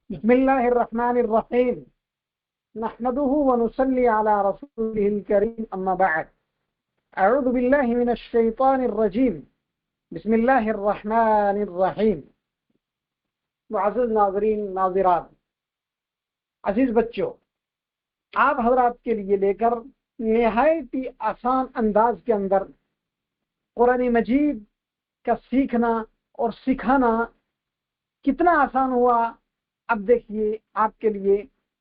بسم الله الرحمن الرحيم نحمده ونصلي على رسوله الكريم أما بعد أعوذ بالله من الشيطان الرجيم بسم الله الرحمن الرحيم معزز ناظرین ناظرات، عزیز بچوں، آپ حضرات کے لیے لے کر نہایت ہی آسان انداز کے اندر قرآن مجید کا سیکھنا اور سکھانا کتنا آسان ہوا۔ اب دیکھیے، آپ کے لیے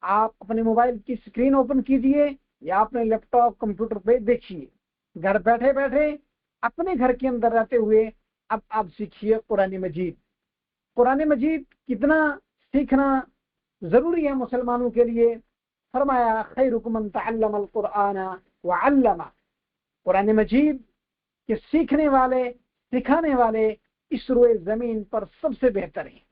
آپ اپنے موبائل کی اسکرین اوپن کیجئے یا اپنے لیپ ٹاپ کمپیوٹر پہ دیکھیے، گھر بیٹھے بیٹھے اپنے گھر کے اندر رہتے ہوئے اب آپ سیکھیے قرآن مجید۔ قرآن مجید کتنا سیکھنا ضروری ہے مسلمانوں کے لیے۔ فرمایا خیرکم من تعلم القرآن وعلمہ، قرآن مجید کے سیکھنے والے سکھانے والے اس روئے زمین پر سب سے بہتر ہیں،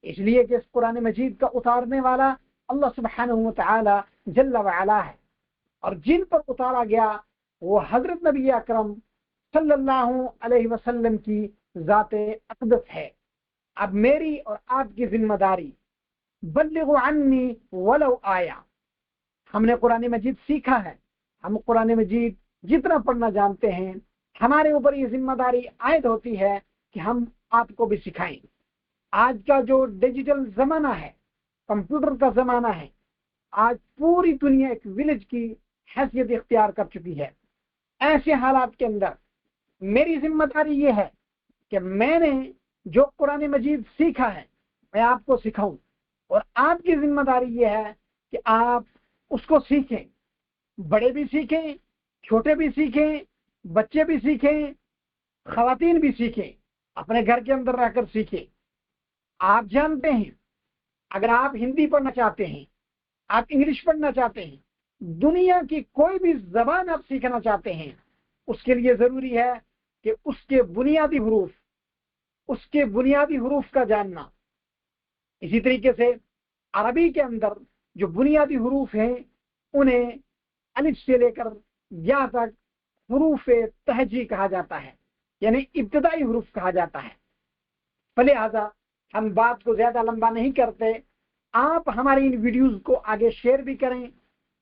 اس لیے کہ اس قرآن مجید کا اتارنے والا اللہ سبحانہ وتعالی جل وعلا ہے، اور جن پر اتارا گیا وہ حضرت نبی اکرم صلی اللہ علیہ وسلم کی ذات اقدس ہے۔ اب میری اور آپ کی ذمہ داری بلغوا عنی ولو آیا، ہم نے قرآن مجید سیکھا ہے، ہم قرآن مجید جتنا پڑھنا جانتے ہیں، ہمارے اوپر یہ ذمہ داری عائد ہوتی ہے کہ ہم آپ کو بھی سکھائیں۔ آج کا جو ڈیجیٹل زمانہ ہے، کمپیوٹر کا زمانہ ہے، آج پوری دنیا ایک ولیج کی حیثیت اختیار کر چکی ہے۔ ایسے حالات کے اندر میری ذمہ داری یہ ہے کہ میں نے جو قرآن مجید سیکھا ہے میں آپ کو سکھاؤں، اور آپ کی ذمہ داری یہ ہے کہ آپ اس کو سیکھیں، بڑے بھی سیکھیں، چھوٹے بھی سیکھیں، بچے بھی سیکھیں، خواتین بھی سیکھیں، اپنے گھر کے اندر رہ کر سیکھیں۔ آپ جانتے ہیں، اگر آپ ہندی پڑھنا چاہتے ہیں، آپ انگلش پڑھنا چاہتے ہیں، دنیا کی کوئی بھی زبان آپ سیکھنا چاہتے ہیں، اس کے لیے ضروری ہے کہ اس کے بنیادی حروف کا جاننا۔ اسی طریقے سے عربی کے اندر جو بنیادی حروف ہیں انہیں الف سے لے کر یا تک حروف تہجی کہا جاتا ہے، یعنی ابتدائی حروف کہا جاتا ہے۔ فلہذا ہم بات کو زیادہ لمبا نہیں کرتے، آپ ہماری ان ویڈیوز کو آگے شیئر بھی کریں،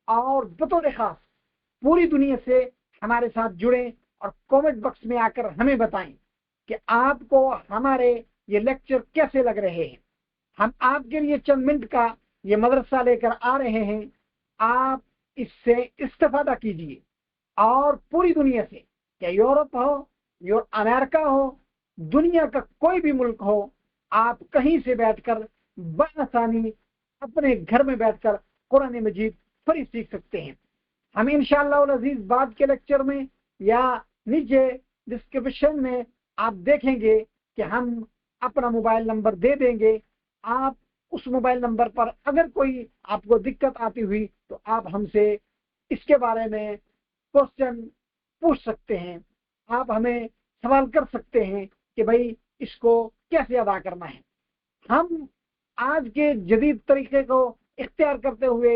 اور بطور خاص پوری دنیا سے ہمارے ساتھ جڑیں، اور کامنٹ باکس میں آ کر ہمیں بتائیں کہ آپ کو ہمارے یہ لیکچر کیسے لگ رہے ہیں۔ ہم آپ کے لیے چند منٹ کا یہ مدرسہ لے کر آ رہے ہیں، آپ اس سے استفادہ کیجیے، اور پوری دنیا سے، یا یورپ ہو، امریکہ ہو، دنیا کا کوئی بھی ملک ہو، آپ کہیں سے بیٹھ کر بآسانی اپنے گھر میں بیٹھ کر قرآن مجید فری سیکھ سکتے ہیں۔ ہم انشاءاللہ العزیز بعد کے لیکچر میں یا نیچے ڈسکرپشن میں آپ دیکھیں گے کہ ہم اپنا موبائل نمبر دے دیں گے۔ آپ اس موبائل نمبر پر اگر کوئی آپ کو دقت آتی ہوئی تو آپ ہم سے اس کے بارے میں کوشچن پوچھ سکتے ہیں، آپ ہمیں سوال کر سکتے ہیں کہ بھائی اس کو کیسے ادا کرنا ہے۔ ہم آج کے جدید طریقے کو اختیار کرتے ہوئے،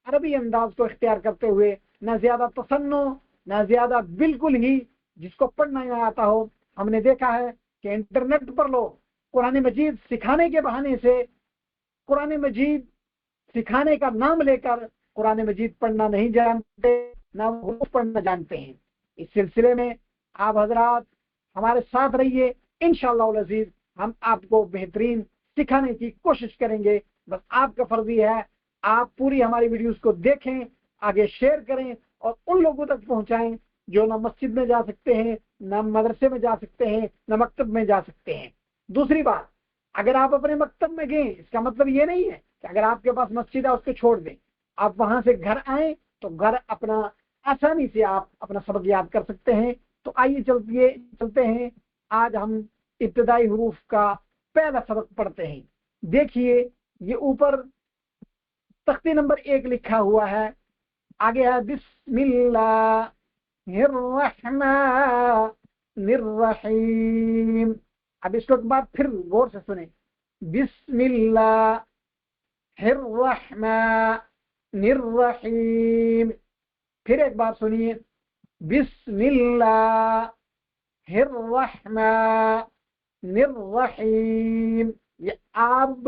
عربی انداز کو اختیار کرتے ہوئے، نہ زیادہ تصنع، نہ زیادہ بالکل ہی جس کو پڑھنا نہ آتا ہو، ہم نے دیکھا ہے کہ انٹرنیٹ پر لوگ قرآن مجید سکھانے کے بہانے سے قرآن مجید سکھانے کا نام لے کر قرآن مجید پڑھنا نہیں جانتے، نہ وہ پڑھنا جانتے ہیں۔ اس سلسلے میں آپ حضرات ہمارے ساتھ رہیے، انشاءاللہ العزیز ہم آپ کو بہترین سکھانے کی کوشش کریں گے۔ بس آپ کا فرض یہ ہے آپ پوری ہماری ویڈیوز کو دیکھیں، آگے شیئر کریں، اور ان لوگوں تک پہنچائیں جو نہ مسجد میں جا سکتے ہیں، نہ مدرسے میں جا سکتے ہیں، نہ مکتب میں جا سکتے ہیں۔ دوسری بات، اگر آپ اپنے مکتب میں گئے، اس کا مطلب یہ نہیں ہے کہ اگر آپ کے پاس مسجد ہے اس کو چھوڑ دیں، آپ وہاں سے گھر آئیں تو گھر اپنا آسانی سے آپ اپنا سبق یاد کر سکتے ہیں۔ تو آئیے چلتے ہیں، آج ہم ابتدائی حروف کا پہلا سبق پڑھتے ہیں۔ دیکھیے، یہ اوپر تختی نمبر 1 لکھا ہوا ہے، آگے ہے بسم اللہ الرحمن الرحیم۔ اب اس کو ایک بات پھر غور سے سنیں، بسم اللہ الرحمن الرحیم۔ پھر ایک بات سنیے، بسم اللہ الرحمن الرحیم۔ یہ اب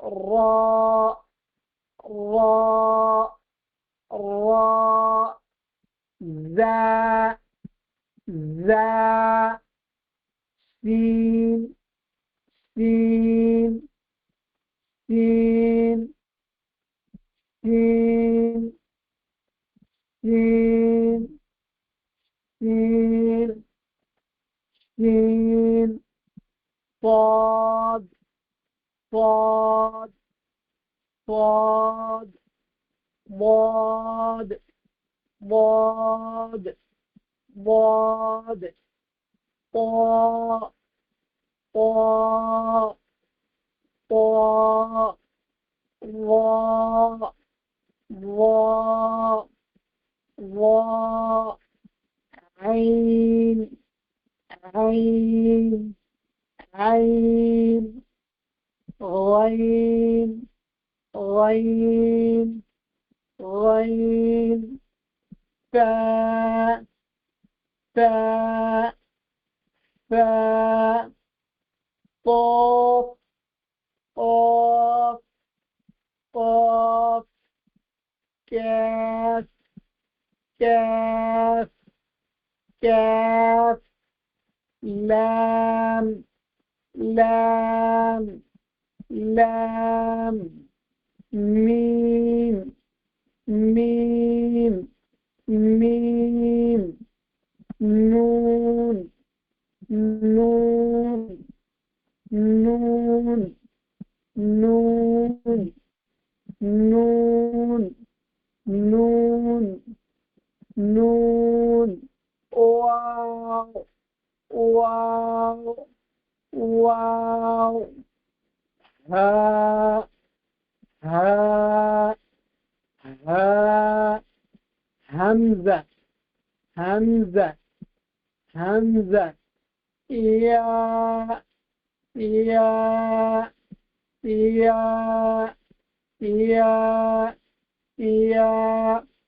را را را ذا ذا سين سين سين سين سين سين سين صاد صاد صاد ضاد ضاد ضاد طاء طاء طاء ظاء ظاء ظاء عين عين عين غين غين غين فاء فاء فاء قاف قاف قاف كاف كاف كاف لام لام لام ميم ميم ميم نون نون نون نون نون نون نون واو واو واو ها ها ها همزة همزة همزة يا يا يا يا يا